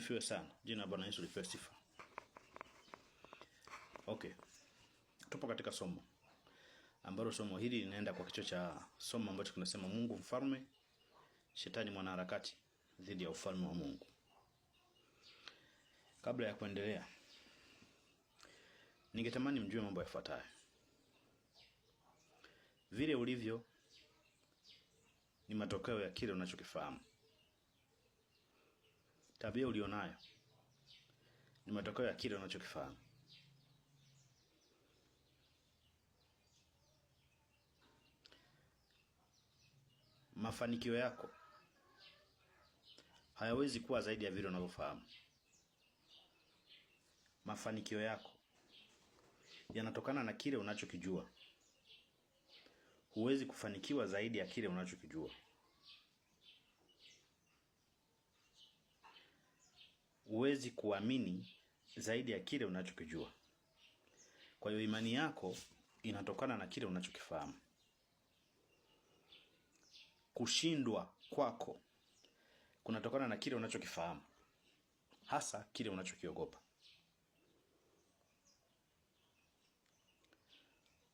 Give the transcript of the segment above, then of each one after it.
asifiwe sana. Jina la Bwana Yesu lipewe sifa. Okay. Tupo katika somo ambalo somo hili linaenda kwa kichwa cha somo ambacho kinasema Mungu mfalme, Shetani mwanaharakati dhidi ya ufalme wa Mungu. Kabla ya kuendelea, ningetamani mjue mambo yafuatayo. Vile ulivyo ni matokeo ya kile unachokifahamu. Tabia ulionayo ni matokeo ya kile unachokifahamu. Mafanikio yako hayawezi kuwa zaidi ya vile unavyofahamu. Mafanikio yako yanatokana na kile unachokijua. Huwezi kufanikiwa zaidi ya kile unachokijua. Huwezi kuamini zaidi ya kile unachokijua. Kwa hiyo imani yako inatokana na kile unachokifahamu. Kushindwa kwako kunatokana na kile unachokifahamu, hasa kile unachokiogopa.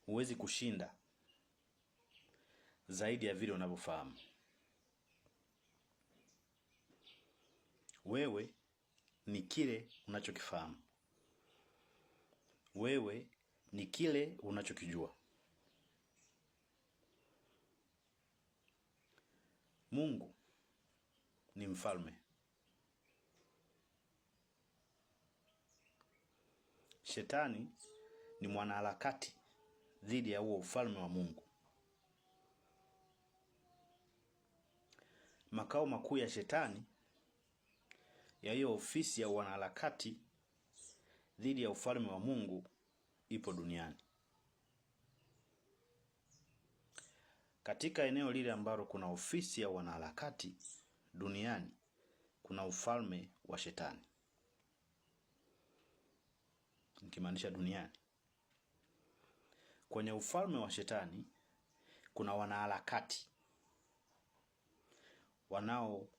Huwezi kushinda zaidi ya vile unavyofahamu. Wewe ni kile unachokifahamu. Wewe ni kile unachokijua. Mungu ni mfalme. Shetani ni mwanaharakati dhidi ya huo ufalme wa Mungu. Makao makuu ya Shetani, ya hiyo ofisi ya wanaharakati dhidi ya ufalme wa Mungu, ipo duniani. Katika eneo lile ambalo kuna ofisi ya wanaharakati duniani, kuna ufalme wa Shetani. Nikimaanisha duniani. Kwenye ufalme wa Shetani kuna wanaharakati wanaopinga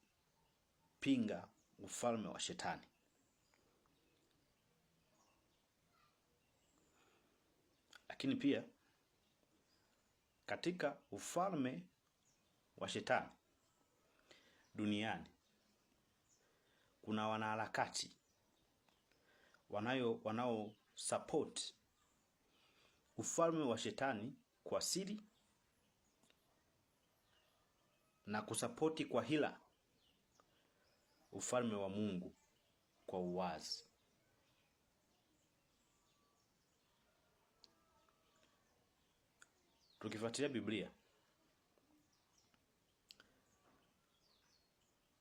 ufalme wa Shetani. Lakini pia katika ufalme wa Shetani duniani kuna wanaharakati wanao support ufalme wa Shetani kwa siri na kusapoti kwa hila ufalme wa Mungu kwa uwazi. Tukifuatilia Biblia,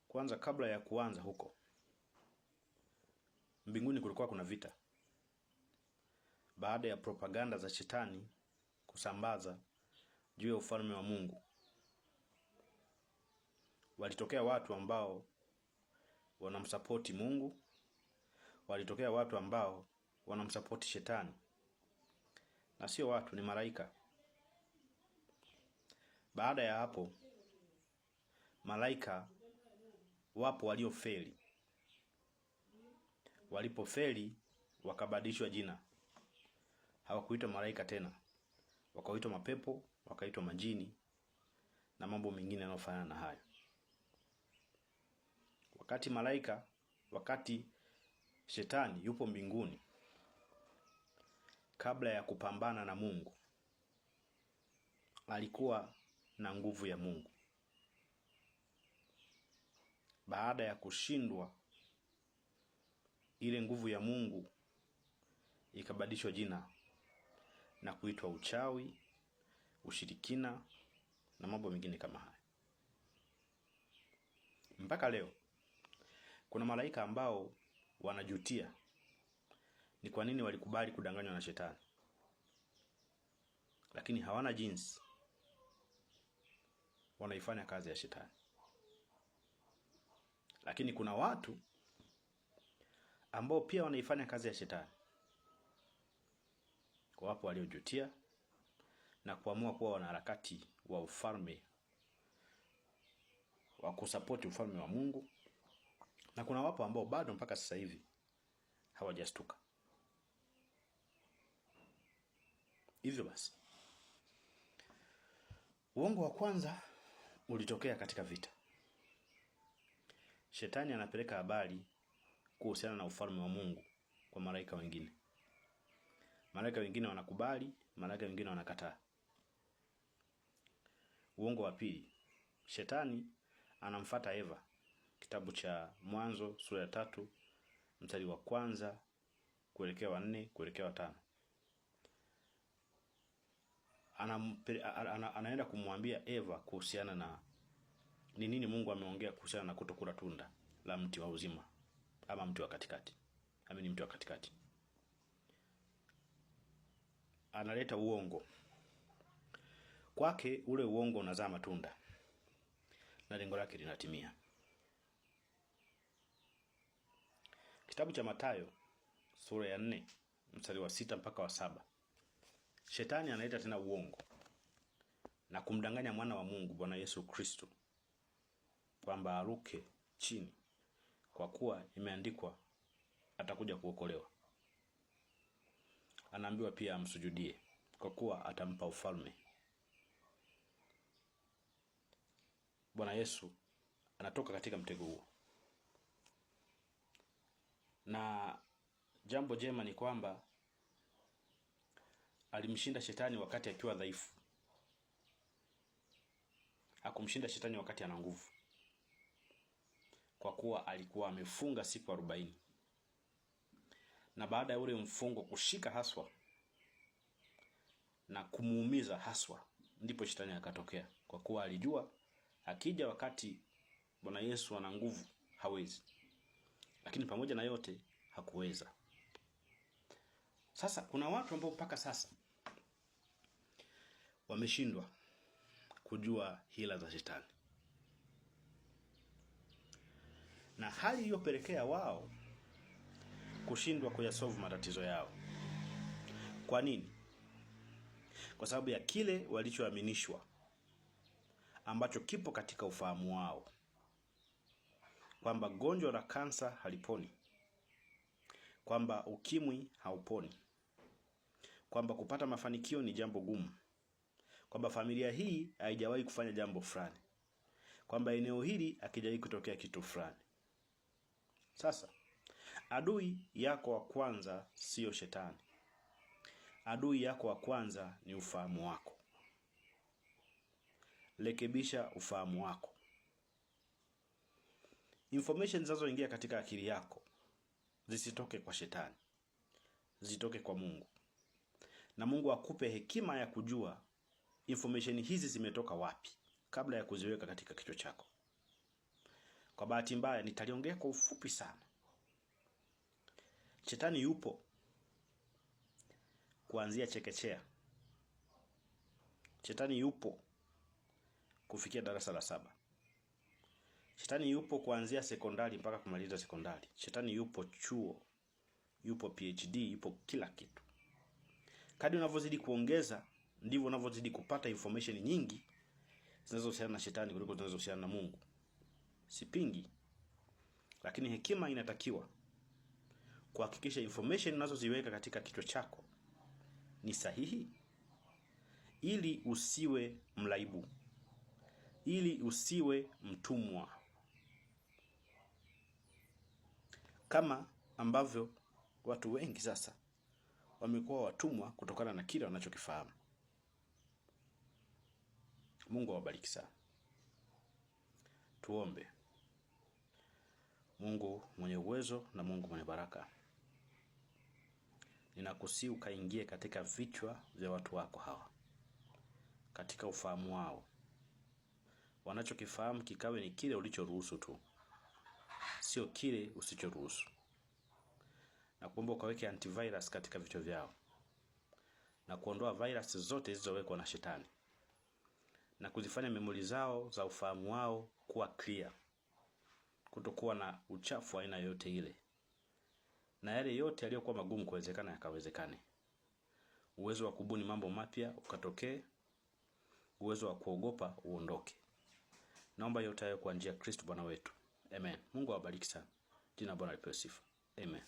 kwanza kabla ya kuanza huko mbinguni kulikuwa kuna vita. Baada ya propaganda za Shetani kusambaza juu ya ufalme wa Mungu, walitokea watu ambao wanamsapoti Mungu, walitokea watu ambao wanamsapoti Shetani. Na sio watu, ni malaika. Baada ya hapo, malaika wapo waliofeli. Walipofeli wakabadilishwa jina. Hawakuitwa malaika tena. Wakaitwa mapepo, wakaitwa majini na mambo mengine yanayofanana na hayo. Wakati Shetani yupo mbinguni, kabla ya kupambana na Mungu, alikuwa na nguvu ya Mungu. Baada ya kushindwa, ile nguvu ya Mungu ikabadilishwa jina na kuitwa uchawi, ushirikina na mambo mengine kama haya. Mpaka leo kuna malaika ambao wanajutia ni kwa nini walikubali kudanganywa na Shetani. Lakini hawana jinsi. Wanaifanya kazi ya Shetani. Lakini kuna watu ambao pia wanaifanya kazi ya Shetani. Kwa wapo waliojutia na kuamua kuwa wanaharakati wa ufalme, wa kusapoti ufalme wa Mungu, Na kuna wapo ambao bado mpaka sasa hivi hawajastuka. Hivyo basi, uongo wa kwanza ulitokea katika vita. Shetani anapeleka habari kuhusiana na ufalme wa Mungu kwa malaika wengine. Malaika wengine wanakubali, malaika wengine wanakataa. Uongo wa pili, Shetani anamfuata Eva. Kitabu cha Mwanzo sura ya 3 mstari wa 1 kuelekea wa 4 kuelekea wa 5. Anaenda kumwambia Eva kuhusiana na ni nini Mungu ameongea kuhusiana na kutokula tunda la mti wa uzima ama mti wa katikati. Ni mti wa katikati. Analeta uongo. Kwake ule uongo unazaa matunda na lengo lake linatimia. Kitabu cha Mathayo sura ya 4 mstari wa 6 mpaka wa 7. Shetani analeta tena uongo na kumdanganya mwana wa Mungu Bwana Yesu Kristo kwamba aruke chini kwa kuwa imeandikwa atakuja kuokolewa. Anaambiwa pia amsujudie kwa kuwa atampa ufalme. Bwana Yesu anatoka katika mtego huo. Na jambo jema ni kwamba alimshinda shetani wakati akiwa dhaifu. Hakumshinda shetani wakati ana nguvu. Kwa kuwa alikuwa amefunga siku 40. Na baada ya ule mfungo kushika haswa na kumuumiza haswa, ndipo shetani akatokea. Kwa kuwa alijua akija wakati Bwana Yesu ana nguvu hawezi. Lakini pamoja na yote hakuweza. Sasa kuna watu ambao mpaka sasa wameshindwa kujua hila za shetani. Na hali iliyopelekea wao kushindwa kuyasolve matatizo yao. Kwa nini? Kwa sababu ya kile walichoaminishwa ambacho kipo katika ufahamu wao. Kwamba gonjwa la kansa haliponi. Kwamba ukimwi hauponi. Kwamba kupata mafanikio ni jambo gumu. Kwamba familia hii haijawahi kufanya jambo fulani. Kwamba eneo hili hakijawahi kutokea kitu fulani. Sasa, adui yako wa kwanza sio shetani. Adui yako wa kwanza ni ufahamu wako. Rekebisha ufahamu wako. Information zinazoingia katika akili yako zisitoke kwa shetani. Zitoke kwa Mungu. Na Mungu akupe hekima ya kujua information hizi zimetoka wapi kabla ya kuziweka katika kichwa chako. Kwa bahati mbaya nitaliongea kwa ufupi sana. Shetani yupo kuanzia chekechea. Shetani yupo kufikia darasa la 7. Shetani yupo kuanzia sekondari mpaka kumaliza sekondari. Shetani yupo chuo, yupo PhD, yupo kila kitu. Kadri unavyozidi kuongeza ndivyo unavyozidi kupata information nyingi zinazohusiana na shetani kuliko zinazohusiana na Mungu. Sipingi. Lakini hekima inatakiwa kuhakikisha information unazoziweka katika kichwa chako ni sahihi, ili usiwe mlaibu, ili usiwe mtumwa. Kama ambavyo watu wengi sasa wamekuwa watumwa kutokana na kile wanachokifahamu. Mungu awabariki sana. Tuombe. Mungu mwenye uwezo na Mungu mwenye baraka, ninakusihi ukaingie katika vichwa vya watu wako hawa, katika ufahamu wao. Wanachokifahamu kikawe ni kile ulichoruhusu tu, sio kile usichoruhusu. Na kuomba ukaweke antivirus katika vichwa vyao, na kuondoa virus zote zilizowekwa na shetani, na kuzifanya memory zao za ufahamu wao kuwa clear, kutokuwa na uchafu aina yote ile, na yale yote yaliyokuwa magumu kuwezekana yakawezekane. Uwezo wa kubuni mambo mapya ukatokee, uwezo wa kuogopa uondoke. Naomba yote hayo kwa njia ya Kristo Bwana wetu. Amen. Mungu awabariki sana. Jina la Bwana lipewe sifa. Amen.